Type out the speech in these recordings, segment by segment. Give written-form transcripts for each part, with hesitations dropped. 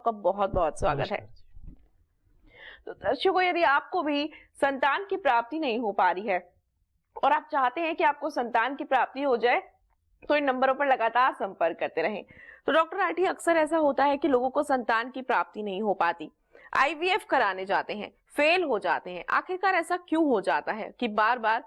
आपका बहुत बहुत स्वागत है। तो दर्शकों, यदि आपको भी संतान की प्राप्ति नहीं हो पा रही है और आप चाहते हैं कि आपको संतान की प्राप्ति हो जाए, तो इन नंबरों पर लगातार संपर्क करते रहें। तो डॉक्टर आरटी, अक्सर ऐसा होता है कि लोगों को संतान की प्राप्ति नहीं हो पाती, आईवीएफ कराने जाते हैं, फेल हो जाते हैं। आखिरकार ऐसा क्यों हो जाता है कि बार बार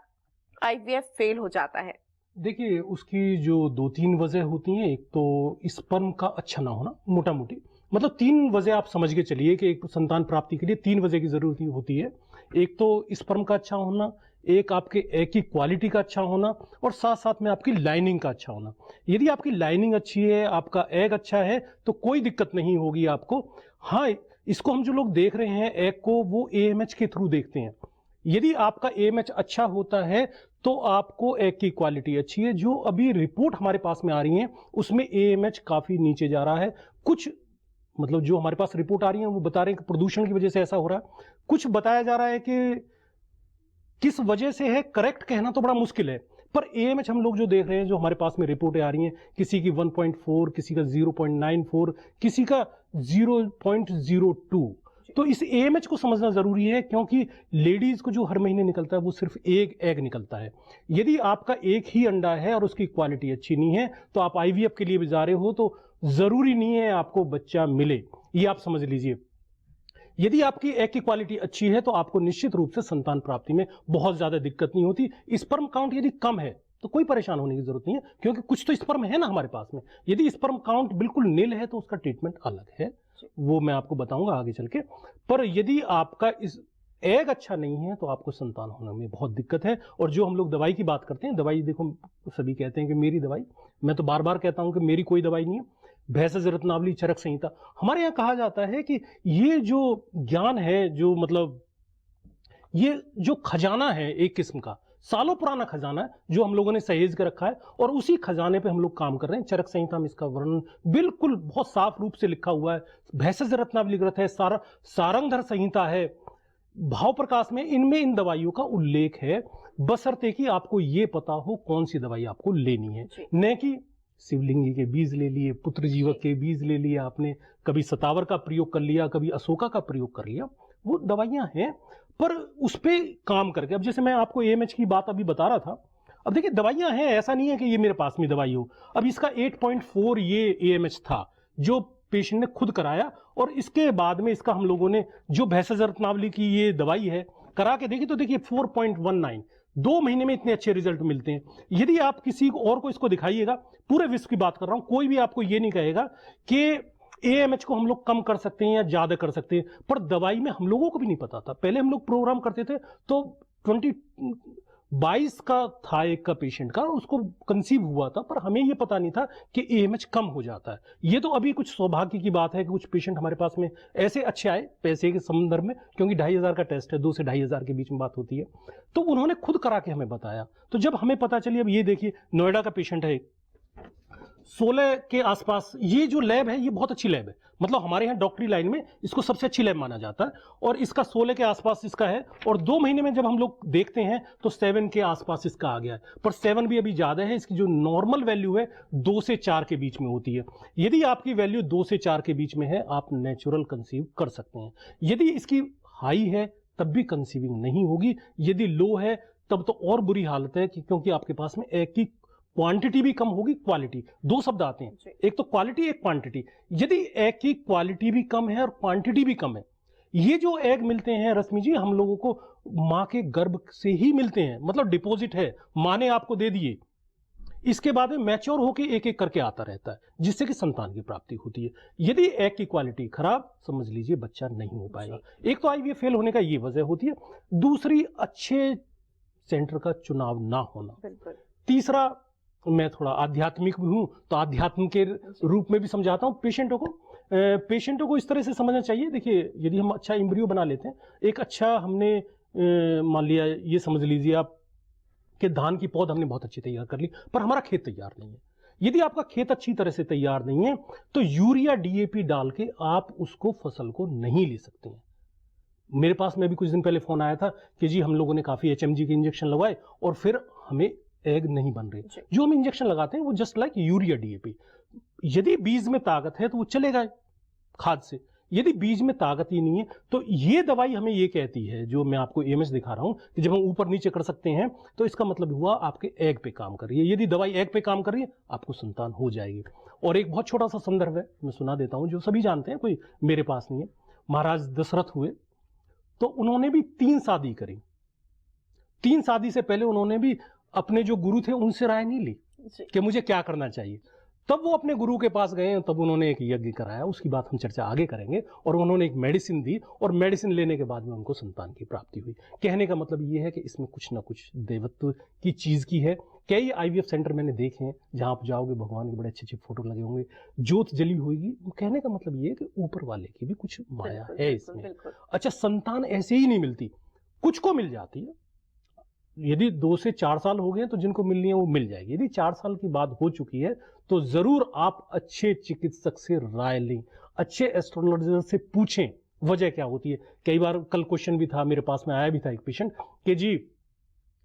आईवीएफ फेल हो जाता है? देखिए, उसकी जो 2-3 वजह होती हैं। एक तो स्पर्म का अच्छा ना होना, मोटा मोटी मतलब 3 वजह आप समझ के चलिए कि एक संतान प्राप्ति के लिए 3 वजह की जरूरत होती है। एक तो स्पर्म का अच्छा होना, एक आपके एग की क्वालिटी का अच्छा होना, और साथ साथ में आपकी लाइनिंग का अच्छा होना। यदि आपकी लाइनिंग अच्छी है, आपका एग अच्छा है, तो कोई दिक्कत नहीं होगी आपको। हाँ, इसको हम जो लोग देख रहे हैं एग को, वो एएमएच के थ्रू देखते हैं। यदि आपका एएमएच अच्छा होता है तो आपको एग की क्वालिटी अच्छी है। जो अभी रिपोर्ट हमारे पास में आ रही है उसमें एएमएच काफी नीचे जा रहा है। कुछ मतलब जो हमारे पास रिपोर्ट आ रही है वो बता रहे हैं कि प्रदूषण की वजह से ऐसा हो रहा है। कुछ बताया जा रहा है कि किस वजह से है, करेक्ट कहना तो बड़ा मुश्किल है। पर एएमएच हम लोग जो देख रहे हैं, जो हमारे पास में रिपोर्टें आ रही हैं, किसी की 1.4, किसी का 0.94, किसी का 0.02। तो इस एएमएच को समझना जरूरी है, क्योंकि लेडीज को जो हर महीने निकलता है वो सिर्फ एक एग निकलता है। यदि आपका एक ही अंडा है और उसकी क्वालिटी अच्छी नहीं है, तो आप आईवीएफ के लिए भी जा रहे हो तो जरूरी नहीं है आपको बच्चा मिले, ये आप समझ लीजिए। यदि आपकी एग की क्वालिटी अच्छी है तो आपको निश्चित रूप से संतान प्राप्ति में बहुत ज्यादा दिक्कत नहीं होती। स्पर्म काउंट यदि कम है तो कोई परेशान होने की जरूरत नहीं है, क्योंकि कुछ तो स्पर्म है ना हमारे पास में। यदि स्पर्म काउंट बिल्कुल नील है तो उसका ट्रीटमेंट अलग है, वो मैं आपको बताऊंगा आगे चल के। पर यदि आपका इस एग अच्छा नहीं है तो आपको संतान होने में बहुत दिक्कत है। और जो हम लोग दवाई की बात करते हैं, दवाई देखो, सभी कहते हैं कि मेरी दवाई, मैं तो बार बार कहता हूं कि मेरी कोई दवाई नहीं है। भेषज रत्नावली, चरक संहिता, हमारे यहाँ कहा जाता है कि ये जो ज्ञान है, जो मतलब ये जो खजाना है, एक किस्म का सालों पुराना खजाना है जो हम लोगों ने सहेज कर रखा है, और उसी खजाने पे हम लोग काम कर रहे हैं। चरक संहिता में इसका वर्णन बिल्कुल बहुत साफ रूप से लिखा हुआ है। भेषज रत्नावली ग्रंथ है, सारंगधर संहिता है, भाव प्रकाश में, इनमें इन दवाइयों का उल्लेख है। बशर्ते कि आपको ये पता हो कौन सी दवाई आपको लेनी है। न कि शिवलिंगी के बीज ले लिए, पुत्र जीवक के बीज ले लिए आपने, कभी सतावर का प्रयोग कर लिया, कभी अशोका का प्रयोग कर लिया। वो दवाइयां हैं, पर उस पे काम करके, अब जैसे मैं आपको एएमएच की बात अभी बता रहा था, अब देखिए दवाइयां हैं, ऐसा नहीं है कि ये मेरे पास में दवाई हो। अब इसका 8.4 ये एएमएच था जो पेशेंट ने खुद कराया, और इसके बाद में इसका हम लोगों ने जो भेषज रत्नावली की ये दवाई है करा के देखी, तो देखिए 4.19, 2 महीने में इतने अच्छे रिजल्ट मिलते हैं। यदि आप किसी और को इसको दिखाइएगा, पूरे विश्व की बात कर रहा हूं, कोई भी आपको ये नहीं कहेगा कि एएमएच को हम लोग कम कर सकते हैं या ज्यादा कर सकते हैं। पर दवाई में हम लोगों को भी नहीं पता था, पहले हम लोग प्रोग्राम करते थे तो 22 का था एक का पेशेंट का, उसको कंसीव हुआ था, पर हमें ये पता नहीं था कि एएमएच कम हो जाता है। ये तो अभी कुछ सौभाग्य की बात है कि कुछ पेशेंट हमारे पास में ऐसे अच्छे आए पैसे के संदर्भ में, क्योंकि 2,500 का टेस्ट है, 2 से 2,500 के बीच में बात होती है, तो उन्होंने खुद करा के हमें बताया। तो जब हमें पता चली, अब ये देखिए नोएडा का पेशेंट है, 16 के आसपास, ये जो लैब है ये बहुत अच्छी लैब है, मतलब हमारे यहाँ डॉक्टरी लाइन में इसको सबसे अच्छी लैब माना जाता है, और इसका 16 के आसपास इसका है। और 2 महीने में जब हम लोग देखते हैं तो 7 के आसपास इसका आ गया है, पर 7 भी अभी ज्यादा है। इसकी जो नॉर्मल वैल्यू है 2 से 4 के बीच में होती है। यदि आपकी वैल्यू 2 से 4 के बीच में है, आप नेचुरल कंसीव कर सकते हैं। यदि इसकी हाई है तब भी कंसीविंग नहीं होगी, यदि लो है तब तो और बुरी हालत है, क्योंकि आपके पास में एग की क्वांटिटी भी कम होगी, क्वालिटी, 2 शब्द आते हैं, एक तो क्वालिटी, एक क्वांटिटी। यदि एग की क्वालिटी भी कम है और क्वांटिटी भी कम है, ये जो एग मिलते हैं रश्मि जी, हम लोगों को मां के गर्भ से ही मिलते हैं, मतलब डिपॉजिट है, मां ने आपको दे दिए, इसके बाद में मैच्योर होकर एक एक करके आता रहता है, जिससे कि संतान की प्राप्ति होती है। यदि एग की क्वालिटी खराब, समझ लीजिए बच्चा नहीं हो पाएगा। एक तो आईवीएफ फेल होने का ये वजह होती है, दूसरी अच्छे सेंटर का चुनाव ना होना, तीसरा मैं थोड़ा आध्यात्मिक भी हूं तो आध्यात्म के रूप में भी समझाता हूं पेशेंटों को इस तरह से समझना चाहिए। देखिए, यदि हम अच्छा एम्ब्रियो बना लेते हैं, एक अच्छा हमने मान लिया, ये समझ लीजिए आप कि धान की पौध हमने बहुत अच्छी तैयार कर ली, पर हमारा खेत तैयार नहीं है। यदि आपका खेत अच्छी तरह से तैयार नहीं है तो यूरिया डीएपी डाल के आप उसको फसल को नहीं ले सकते हैं। मेरे पास में भी कुछ दिन पहले फोन आया था कि जी हम लोगों ने काफी एचएमजी के इंजेक्शन लगवाए और फिर हमें एग नहीं बन रहे। जो हम इंजेक्शन लगाते हैं वो जस्ट लाइक यूरिया डीएपी, यदि बीज में ताकत है तो वो चलेगा, खाद से। यदि बीज में ताकत ही नहीं है तो ये दवाई हमें ये कहती है, जो मैं आपको एमएस दिखा रहा हूं कि जब हम ऊपर नीचे कर सकते हैं तो इसका मतलब हुआ आपके एग पे काम कर रही है। यदि दवाई एग पे काम कर रही है आपको संतान हो जाएगी। और एक बहुत छोटा सा संदर्भ है, मैं सुना देता हूं, जो सभी जानते हैं, कोई मेरे पास नहीं है। महाराज दशरथ हुए तो उन्होंने भी 3 शादी करी। 3 शादी से पहले उन्होंने भी अपने जो गुरु थे उनसे राय नहीं ली कि मुझे क्या करना चाहिए। तब वो अपने गुरु के पास गए, तब उन्होंने एक यज्ञ कराया, उसकी बात हम चर्चा आगे करेंगे। और उन्होंने एक मेडिसिन दी और मेडिसिन लेने के बाद में उनको संतान की प्राप्ति हुई। कहने का मतलब ये है कि इसमें कुछ ना कुछ देवत्व की चीज की है। कई आईवीएफ सेंटर मैंने देखे हैं जहां आप जाओगे भगवान के बड़े अच्छे अच्छे फोटो लगे होंगे, जोत जली होगी। कहने का मतलब ये है कि ऊपर वाले की भी कुछ माया है इसमें। अच्छा, संतान ऐसे ही नहीं मिलती, कुछ को मिल जाती है। यदि 2 से 4 साल हो गए तो जिनको मिलनी है वो मिल जाएगी। यदि 4 साल की बात हो चुकी है तो जरूर आप अच्छे चिकित्सक से राय लें, अच्छे एस्ट्रोलॉजर से पूछें वजह क्या होती है। कई बार कल क्वेश्चन भी था, मेरे पास में आया भी था एक पेशेंट कि जी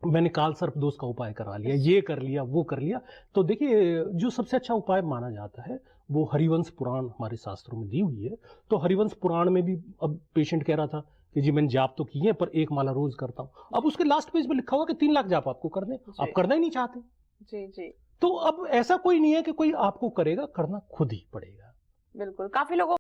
मैंने काल सर्प दोष का उपाय करा लिया, ये कर लिया, वो कर लिया। तो देखिए, जो सबसे अच्छा उपाय माना जाता है वो हरिवंश पुराण हमारे शास्त्रों में दी हुई है। तो हरिवंश पुराण में भी अब पेशेंट कह रहा था कि जी मैंने जाप तो की है पर 1 माला रोज करता हूं। अब उसके लास्ट पेज में लिखा हुआ कि 3 लाख जाप आपको करने, आप करना ही नहीं चाहते। जी जी। तो अब ऐसा कोई नहीं है कि कोई आपको करेगा, करना खुद ही पड़ेगा। बिल्कुल, काफी लोगों